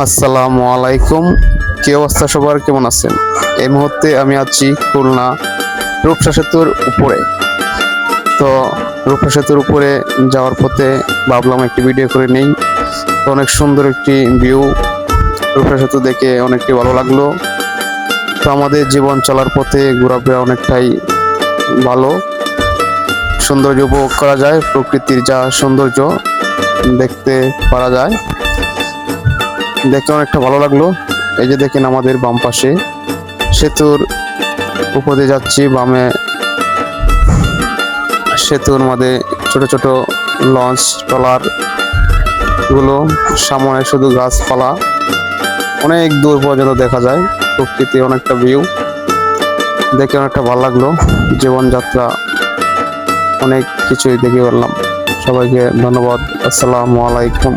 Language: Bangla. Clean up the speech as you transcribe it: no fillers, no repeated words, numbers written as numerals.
আসসালামু আলাইকুম। কি অবস্থা সবার, কেমন আছেন? এই মুহূর্তে আমি আছি খুলনা রূপসা সেতুর উপরে। তো রূপসা সেতুর উপরে যাওয়ার পথে ভাবলাম একটি ভিডিও করে নেই। তো অনেক সুন্দর একটি ভিউ, রূপসা সেতু দেখে অনেকটি ভালো লাগলো। তো আমাদের জীবন চলার পথে ঘোরাফেরা অনেকটাই ভালো, সৌন্দর্য উপভোগ করা যায়, প্রকৃতির যা সৌন্দর্য দেখতে পারা যায়, দেখে অনেকটা ভালো লাগলো। এই যে দেখেন আমাদের বাম পাশে সেতুর উপর দিয়ে যাচ্ছি, বামে সেতুর মধ্যে ছোট ছোট লঞ্চ ট্রলার গুলো, সামনে শুধু গাছপালা, অনেক দূর পর্যন্ত দেখা যায়, প্রকৃতি অনেকটা ভিউ দেখে অনেকটা ভালো লাগলো। জীবনযাত্রা অনেক কিছুই দেখে বললাম। সবাইকে ধন্যবাদ। আসসালামু আলাইকুম।